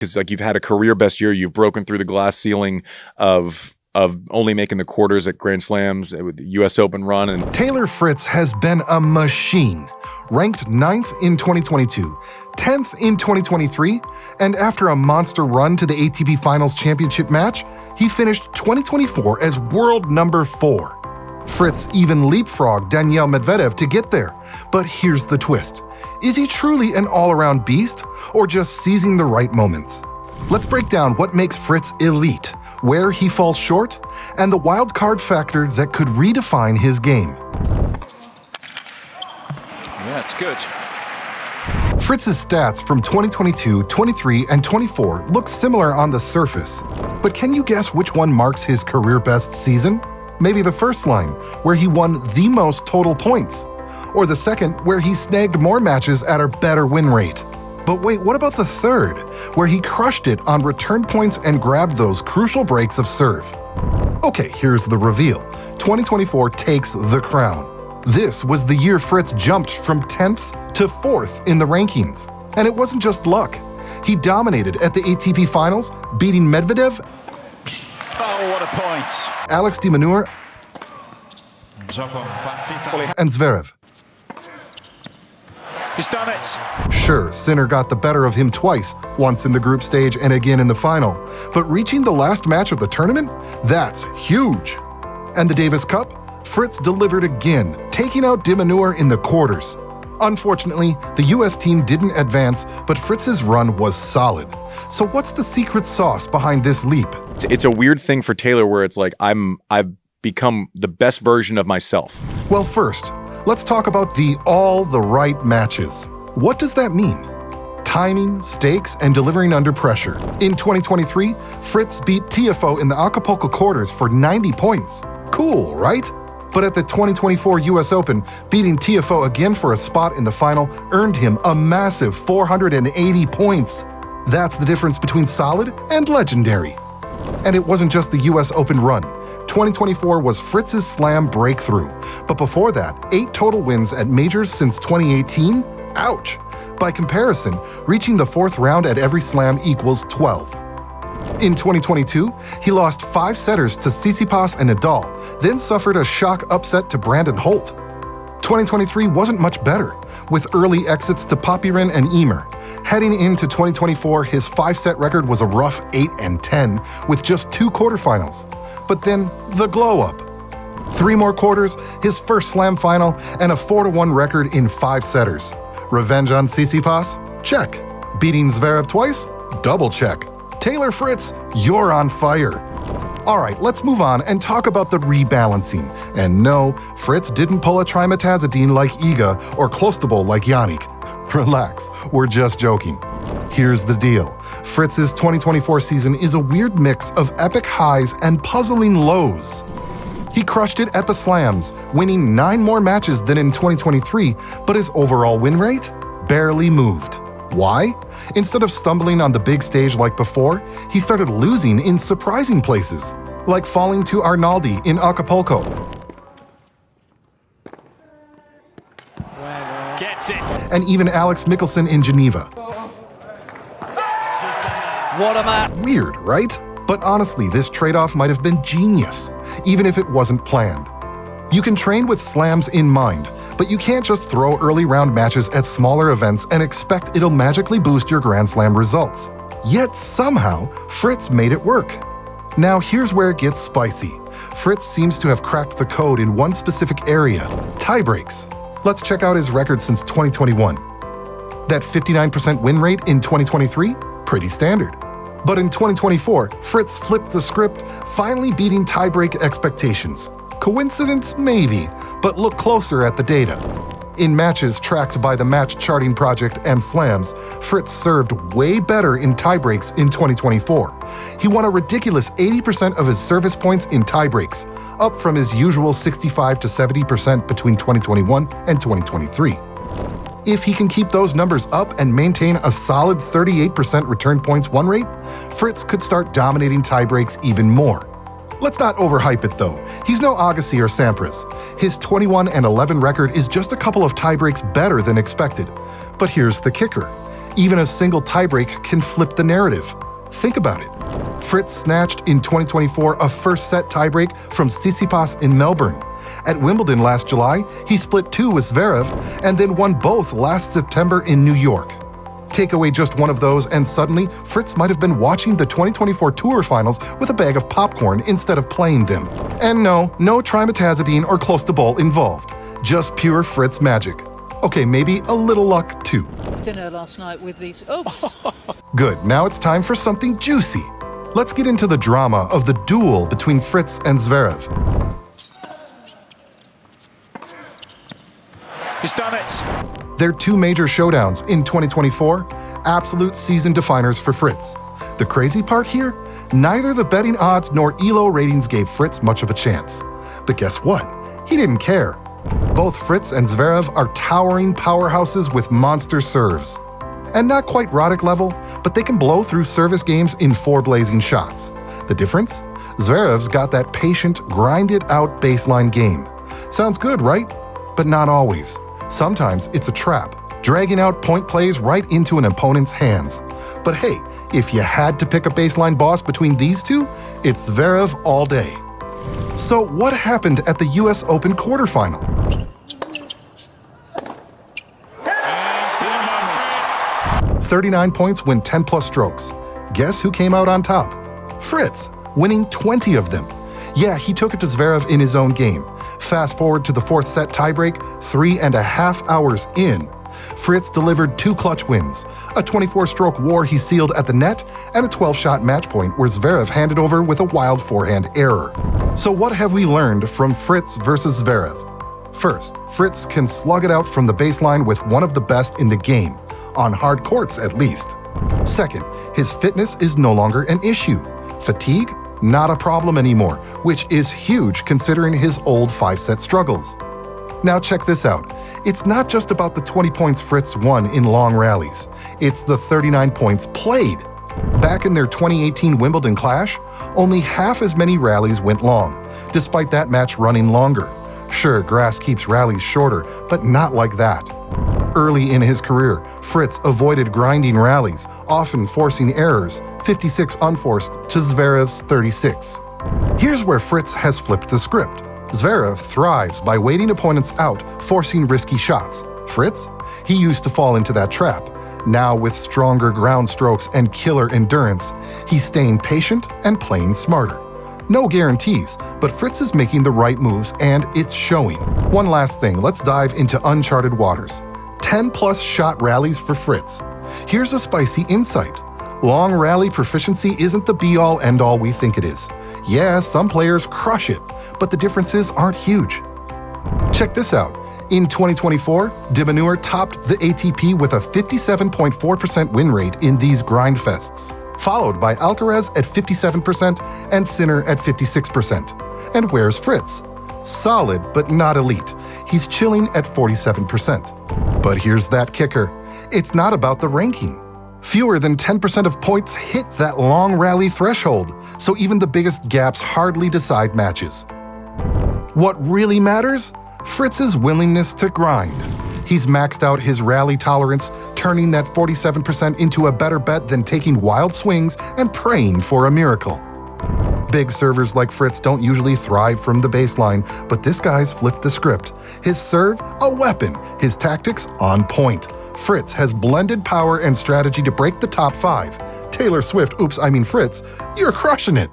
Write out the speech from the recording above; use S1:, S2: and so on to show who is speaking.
S1: because like you've had a career best year, you've broken through the glass ceiling of only making the quarters at Grand Slams with the US Open run. And
S2: Taylor Fritz has been a machine. Ranked 9th in 2022, 10th in 2023, and after a monster run to the ATP Finals championship match, he finished 2024 as world number 4. Fritz even leapfrogged Daniil Medvedev to get there. But here's the twist. Is he truly an all-around beast, or just seizing the right moments? Let's break down what makes Fritz elite, where he falls short, and the wild card factor that could redefine his game.
S3: Yeah, it's good.
S2: Fritz's stats from 2022, 23, and 24 look similar on the surface. But can you guess which one marks his career best season? Maybe the first line, where he won the most total points. Or the second, where he snagged more matches at a better win rate. But wait, what about the third, where he crushed it on return points and grabbed those crucial breaks of serve? Okay, here's the reveal. 2024 takes the crown. This was the year Fritz jumped from 10th to 4th in the rankings. And it wasn't just luck. He dominated at the ATP Finals, beating Medvedev.
S3: Oh, what a point.
S2: Alex de Minaur and Zverev.
S3: He's done it.
S2: Sure, Sinner got the better of him twice, once in the group stage and again in the final. But reaching the last match of the tournament? That's huge. And the Davis Cup? Fritz delivered again, taking out de Minaur in the quarters. Unfortunately, the US team didn't advance, but Fritz's run was solid. So what's the secret sauce behind this leap?
S1: it's a weird thing for Taylor where it's like I've become the best version of myself.
S2: Well, first, let's talk about all the right matches. What does that mean? Timing, stakes, and delivering under pressure. In 2023, Fritz beat Tiafoe in the Acapulco quarters for 90 points. Cool, right? But at the 2024 US Open, beating Tiafoe again for a spot in the final earned him a massive 480 points. That's the difference between solid and legendary. And it wasn't just the US Open run. 2024 was Fritz's slam breakthrough. But before that, 8 total wins at majors since 2018? Ouch! By comparison, reaching the 4th round at every slam equals 12. In 2022, he lost 5 setters to Tsitsipas and Nadal, then suffered a shock upset to Brandon Holt. 2023 wasn't much better, with early exits to Popyrin and Ymer. Heading into 2024, his 5-set record was a rough 8-10, with just 2 quarterfinals. But then, the glow-up. 3 more quarters, his first slam final, and a 4-1 record in 5 setters. Revenge on Tsitsipas? Check. Beating Zverev twice? Double check. Taylor Fritz, you're on fire. Alright, let's move on and talk about the rebalancing. And no, Fritz didn't pull a trimetazidine like Iga or Clostebol like Yannick. Relax, we're just joking. Here's the deal. Fritz's 2024 season is a weird mix of epic highs and puzzling lows. He crushed it at the slams, winning 9 more matches than in 2023, but his overall win rate barely moved. Why? Instead of stumbling on the big stage like before, he started losing in surprising places, like falling to Arnaldi in Acapulco.
S3: Gets it.
S2: And even Alex Michelsen in Geneva.
S3: What a match.
S2: Weird, right? But honestly, this trade-off might have been genius, even if it wasn't planned. You can train with slams in mind, but you can't just throw early round matches at smaller events and expect it'll magically boost your Grand Slam results. Yet somehow, Fritz made it work. Now here's where it gets spicy. Fritz seems to have cracked the code in one specific area, tiebreaks. Let's check out his record since 2021. That 59% win rate in 2023? Pretty standard. But in 2024, Fritz flipped the script, finally beating tiebreak expectations. Coincidence? Maybe, but look closer at the data. In matches tracked by the Match Charting Project and Slams, Fritz served way better in tiebreaks in 2024. He won a ridiculous 80% of his service points in tiebreaks, up from his usual 65 to 70% between 2021 and 2023. If he can keep those numbers up and maintain a solid 38% return points won rate, Fritz could start dominating tiebreaks even more. Let's not overhype it though. He's no Agassi or Sampras. His 21-11 record is just a couple of tiebreaks better than expected. But here's the kicker. Even a single tiebreak can flip the narrative. Think about it. Fritz snatched in 2024 a first-set tiebreak from Tsitsipas in Melbourne. At Wimbledon last July, he split 2 with Zverev and then won both last September in New York. Take away just one of those and suddenly, Fritz might have been watching the 2024 Tour Finals with a bag of popcorn instead of playing them. And no trimetazidine or clostebol involved. Just pure Fritz magic. Okay, maybe a little luck too.
S4: Dinner last night with these. Oops.
S2: Good, now it's time for something juicy. Let's get into the drama of the duel between Fritz and Zverev.
S3: He's done it.
S2: Their 2 major showdowns in 2024, absolute season definers for Fritz. The crazy part here? Neither the betting odds nor ELO ratings gave Fritz much of a chance. But guess what? He didn't care. Both Fritz and Zverev are towering powerhouses with monster serves. And not quite Roddick level, but they can blow through service games in 4 blazing shots. The difference? Zverev's got that patient, grinded-out baseline game. Sounds good, right? But not always. Sometimes it's a trap, dragging out point plays right into an opponent's hands. But hey, if you had to pick a baseline boss between these two, it's Zverev all day. So what happened at the US Open quarterfinal? 39 points win 10+ strokes. Guess who came out on top? Fritz, winning 20 of them. Yeah, he took it to Zverev in his own game. Fast forward to the 4th set tiebreak, 3.5 hours in. Fritz delivered 2 clutch wins, a 24-stroke war he sealed at the net, and a 12-shot match point where Zverev handed over with a wild forehand error. So what have we learned from Fritz versus Zverev? First, Fritz can slug it out from the baseline with one of the best in the game, on hard courts at least. Second, his fitness is no longer an issue. Fatigue? Not a problem anymore, which is huge considering his old 5-set struggles. Now check this out. It's not just about the 20 points Fritz won in long rallies. It's the 39 points played. Back in their 2018 Wimbledon clash, only half as many rallies went long, despite that match running longer. Sure, grass keeps rallies shorter, but not like that. Early in his career, Fritz avoided grinding rallies, often forcing errors, 56 unforced to Zverev's 36. Here's where Fritz has flipped the script. Zverev thrives by waiting opponents out, forcing risky shots. Fritz? He used to fall into that trap. Now, with stronger ground strokes and killer endurance, he's staying patient and playing smarter. No guarantees, but Fritz is making the right moves and it's showing. One last thing, let's dive into uncharted waters. 10+ shot rallies for Fritz. Here's a spicy insight. Long rally proficiency isn't the be-all end-all we think it is. Yeah, some players crush it, but the differences aren't huge. Check this out. In 2024, de Minaur topped the ATP with a 57.4% win rate in these grindfests, followed by Alcaraz at 57% and Sinner at 56%. And where's Fritz? Solid, but not elite. He's chilling at 47%. But here's that kicker. It's not about the ranking. Fewer than 10% of points hit that long rally threshold, so even the biggest gaps hardly decide matches. What really matters? Fritz's willingness to grind. He's maxed out his rally tolerance, turning that 47% into a better bet than taking wild swings and praying for a miracle. Big servers like Fritz don't usually thrive from the baseline, but this guy's flipped the script. His serve, a weapon. His tactics, on point. Fritz has blended power and strategy to break the top 5. Taylor Swift, Fritz, you're crushing it.